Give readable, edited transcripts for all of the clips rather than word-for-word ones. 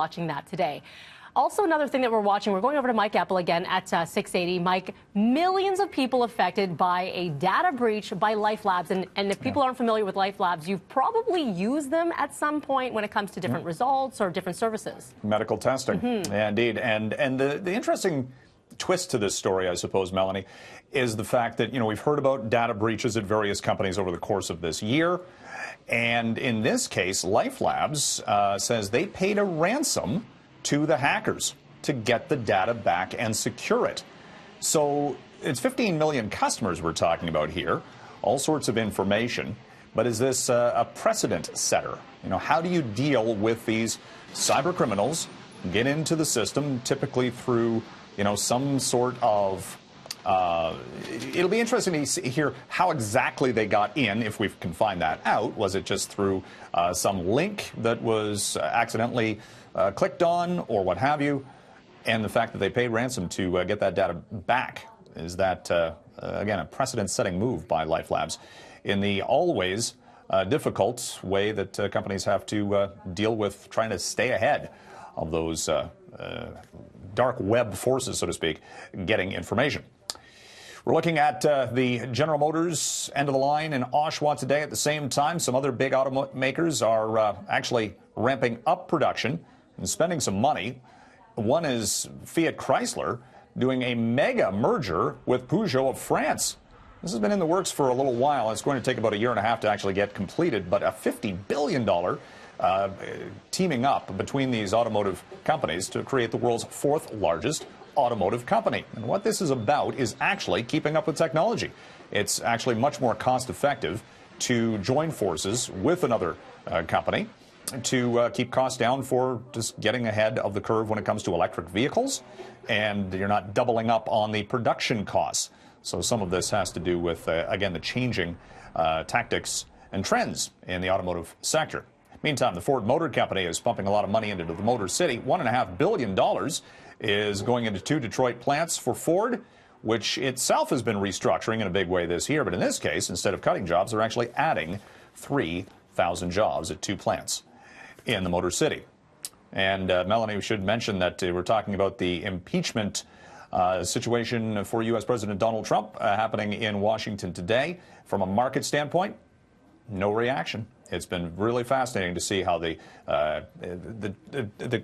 watching that today. Also, another thing that we're watching, we're going over to Mike Apple again at 680. Mike, millions of people affected by a data breach by LifeLabs. And if people aren't familiar with LifeLabs, you've probably used them at some point when it comes to different results or different services. Medical testing, yeah, indeed. And the interesting twist to this story, I suppose, Melanie, is the fact that, we've heard about data breaches at various companies over the course of this year. And in this case, LifeLabs says they paid a ransom to the hackers to get the data back and secure it. So it's 15 million customers we're talking about here, all sorts of information. But is this a precedent setter? How do you deal with these cyber criminals, get into the system, typically through, some sort of it'll be interesting to hear how exactly they got in, if we can find that out. Was it just through some link that was accidentally clicked on or what have you? And the fact that they paid ransom to get that data back, is that, again, a precedent-setting move by LifeLabs in the always difficult way that companies have to deal with trying to stay ahead of those dark web forces, so to speak, getting information. We're looking at the General Motors end of the line in Oshawa today. At the same time, some other big automakers are actually ramping up production and spending some money. One is Fiat Chrysler doing a mega merger with Peugeot of France. This has been in the works for a little while. It's going to take about a year and a half to actually get completed, but a $50 billion teaming up between these automotive companies to create the world's fourth largest automotive company. And what this is about is actually keeping up with technology. It's actually much more cost effective to join forces with another company to keep costs down for just getting ahead of the curve when it comes to electric vehicles, and you're not doubling up on the production costs. So some of this has to do with, again, the changing tactics and trends in the automotive sector. Meantime, the Ford Motor Company is pumping a lot of money into the Motor City. $1.5 billion is going into 2 Detroit plants for Ford, which itself has been restructuring in a big way this year. But in this case, instead of cutting jobs, they're actually adding 3,000 jobs at 2 plants in the Motor City. And Melanie, we should mention that we're talking about the impeachment situation for U.S. President Donald Trump happening in Washington today. From a market standpoint, no reaction. It's been really fascinating to see how the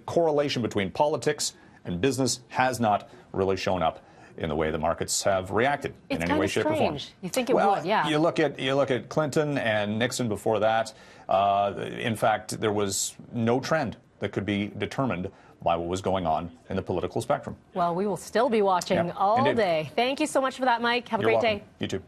correlation between politics and business has not really shown up in the way the markets have reacted in any way, shape, or form. You think it would, yeah. You look at Clinton and Nixon before that. In fact, there was no trend that could be determined by what was going on in the political spectrum. Well, we will still be watching all day. Thank you so much for that, Mike. Have a great day. You too.